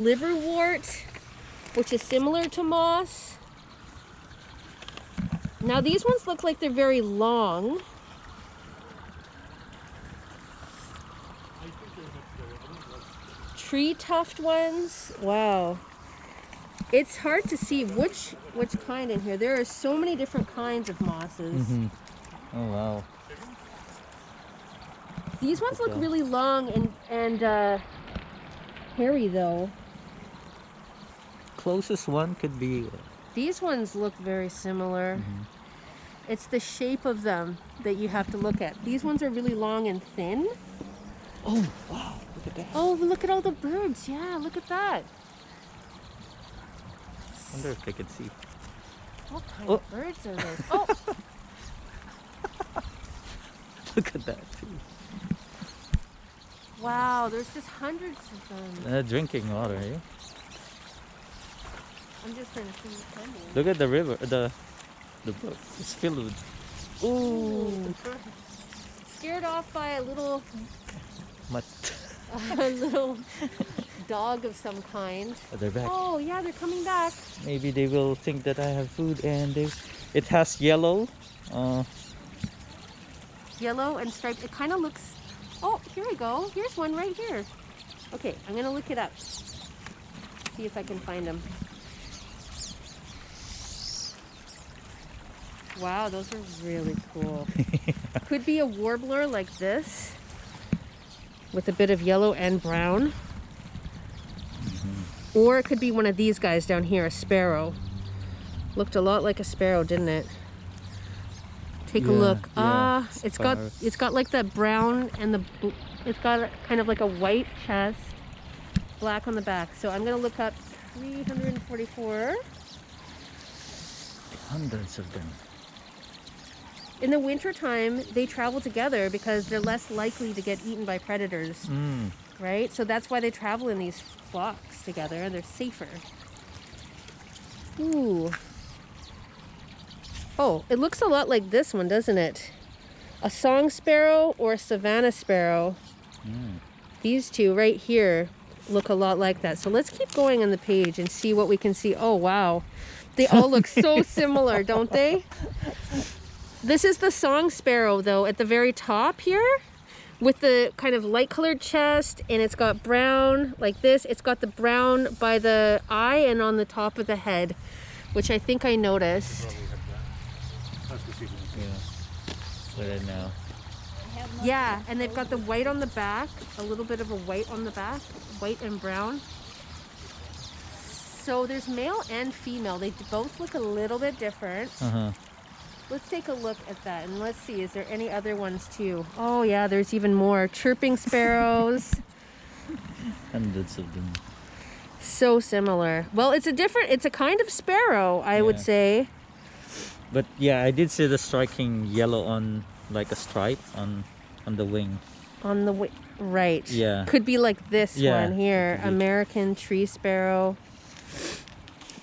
Liverwort, which is similar to moss. Now these ones look like they're very long. Tree tuft ones. Wow. It's hard to see which kind in here. There are so many different kinds of mosses. Oh wow. These ones look really long and hairy though. Closest one could be. These ones look very similar. It's the shape of them that you have to look at. These ones are really long and thin. Oh wow! Look at that. Oh, look at all the birds. Yeah, look at that. Wonder if they could see. What kind of birds are those? Oh! Look at that too. Wow, there's just hundreds of them. Drinking water, eh? I'm just trying to see what's coming. Look at the river, the brook. It's filled with. Ooh. Scared off by a little Mutt. a little dog of some kind. Oh, they're back. Oh yeah, they're coming back. Maybe they will think that I have food, and it has yellow. Yellow and striped. It kind of looks. Oh, here we go. Here's one right here. Okay, I'm gonna look it up. See if I can find them. Wow, those are really cool. Could be a warbler like this with a bit of yellow and brown. Or it could be one of these guys down here, a sparrow. Looked a lot like a sparrow, didn't it? Take a look. Yeah, it's got like that brown and it's got kind of like a white chest, black on the back. So I'm gonna look up 344. Hundreds of them. In the wintertime, they travel together because they're less likely to get eaten by predators, right? So that's why they travel in these flocks together. They're safer. Ooh. Oh, it looks a lot like this one, doesn't it? A song sparrow or a savanna sparrow. These two right here look a lot like that. So let's keep going on the page and see what we can see. Oh, wow. They all look so similar, don't they? This is the song sparrow, though, at the very top here with the kind of light colored chest, and it's got brown like this. It's got the brown by the eye and on the top of the head, which I think I noticed. Look at it now. Yeah, and they've got the white on the back, a little bit of a white on the back, white and brown. So there's male and female. They both look a little bit different. Let's take a look at that and let's see, is there any other ones too? Oh yeah, there's even more. Chirping sparrows. Hundreds of them. So similar. Well, it's a kind of sparrow, I would say. But yeah, I did see the striking yellow on like a stripe on the wing. On the wing, right. Yeah. Could be like this one here, American tree sparrow.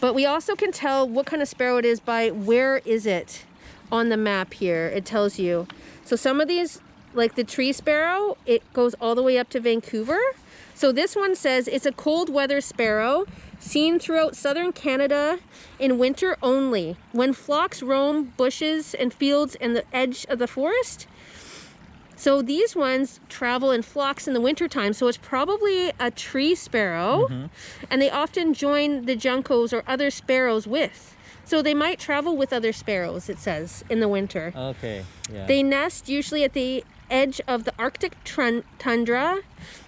But we also can tell what kind of sparrow it is by where is it on the map here. It tells you. So some of these, like the tree sparrow, it goes all the way up to Vancouver. So this one says it's a cold weather sparrow seen throughout southern Canada in winter only, when flocks roam bushes and fields and the edge of the forest. So these ones travel in flocks in the wintertime, so it's probably a tree sparrow, and they often join the juncos or other sparrows with. So they might travel with other sparrows, it says, in the winter. Okay, yeah. They nest usually at the edge of the Arctic tundra.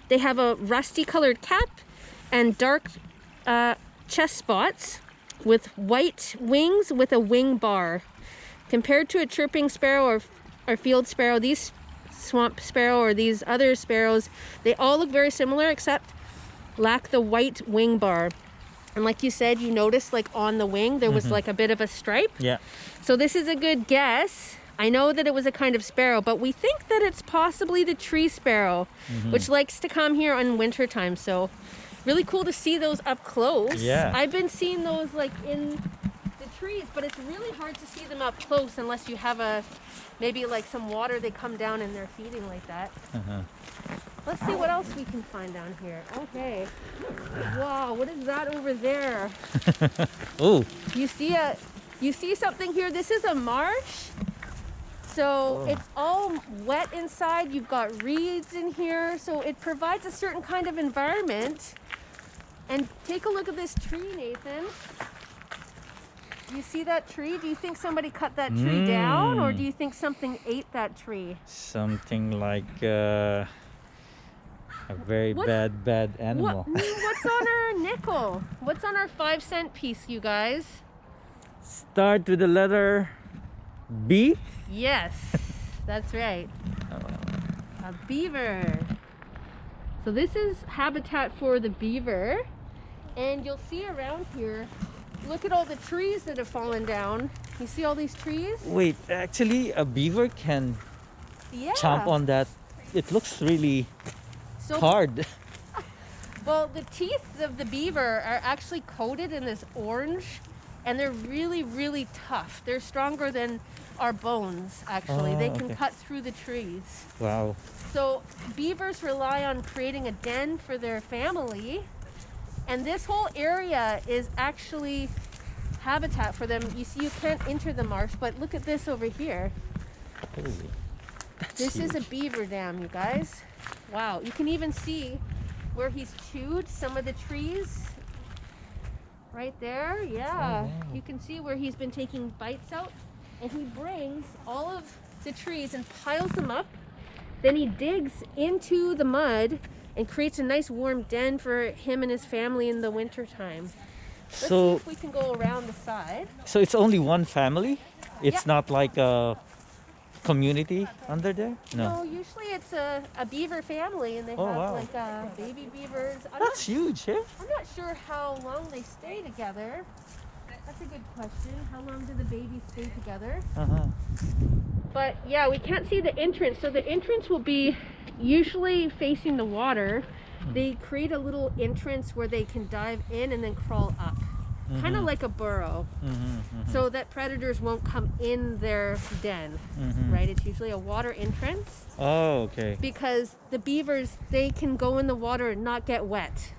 They have a rusty colored cap and dark chest spots with white wings with a wing bar. Compared to a chirping sparrow or field sparrow, these swamp sparrow or these other sparrows, they all look very similar except lack the white wing bar. And like you said, you noticed like on the wing there was like a bit of a stripe. Yeah. So this is a good guess. I know that it was a kind of sparrow, but we think that it's possibly the tree sparrow, which likes to come here in winter time. So really cool to see those up close. Yeah. I've been seeing those like in the trees, but it's really hard to see them up close unless you have maybe like some water they come down and they're feeding like that. Let's see what else we can find down here. Okay. Wow, what is that over there? Oh, You see something here? This is a marsh. So it's all wet inside. You've got reeds in here. So it provides a certain kind of environment. And take a look at this tree, Nathan. You see that tree? Do you think somebody cut that tree down, or do you think something ate that tree? something like a very bad animal. What's on our nickel? What's on our 5-cent piece, you guys? Start with the letter B. Yes, that's right. A beaver. So this is habitat for the beaver. And you'll see around here, look at all the trees that have fallen down. You see all these trees? Wait, actually, a beaver can Yeah. chomp on that. It looks really So, hard. well, the teeth of the beaver are actually coated in this orange, and they're really, really tough. They're stronger than our bones, actually. They can okay. cut through the trees. Wow. So beavers rely on creating a den for their family, and this whole area is actually habitat for them. You see, you can't enter the marsh, but look at this over here. Holy. That's This is a huge. beaver dam, you guys. Wow, you can even see where he's chewed some of the trees. Right there, yeah. wow. You can see where he's been taking bites out, and he brings all of the trees and piles them up. Then he digs into the mud and creates a nice warm den for him and his family in the winter time. Let's see So, if we can go around the side. so it's only one family? It's Yeah. not like a community under there? No, usually it's a beaver family, and they Oh, have wow. like baby beavers. That's huge, eh? I'm not sure how long they stay together. That's a good question. How long do the babies stay together? Uh-huh. But yeah, we can't see the entrance. So the entrance will be usually facing the water. They create a little entrance where they can dive in and then crawl up. Kind of like a burrow. So that predators won't come in their den, right? It's usually a water entrance Oh, okay. because the beavers, they can go in the water and not get wet.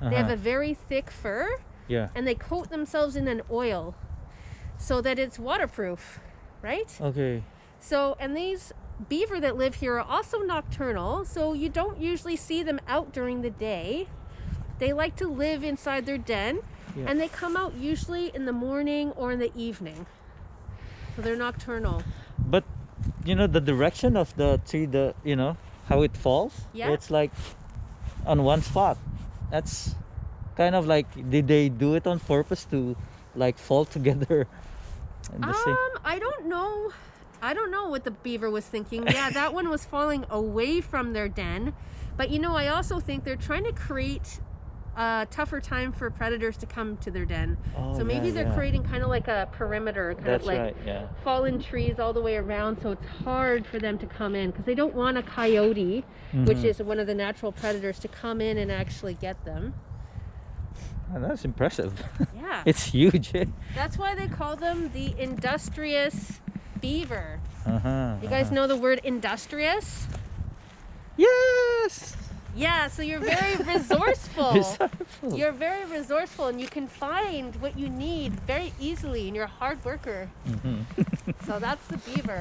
They have a very thick fur, Yeah. and they coat themselves in an oil so that it's waterproof, right? Okay. So, and these beaver that live here are also nocturnal, so you don't usually see them out during the day. They like to live inside their den, Yeah. and they come out usually in the morning or in the evening. So they're nocturnal. But you know the direction of the tree, how it falls? Yeah. It's like on one spot. That's kind of like, did they do it on purpose to like fall together in the same? I don't know. I don't know what the beaver was thinking. Yeah, that one was falling away from their den. But you know, I also think they're trying to create a tougher time for predators to come to their den. Oh, So maybe yeah, they're yeah. creating kind of like a perimeter, kind That's of like right, yeah. fallen trees all the way around, so it's hard for them to come in because they don't want a coyote, which is one of the natural predators, to come in and actually get them. Oh, that's impressive. Yeah. It's huge. Eh? That's why they call them the industrious beaver. Uh-huh. You guys know the word industrious? Yes. Yeah, so you're very resourceful. Resourceful. You're very resourceful, and you can find what you need very easily, and you're a hard worker. So that's the beaver.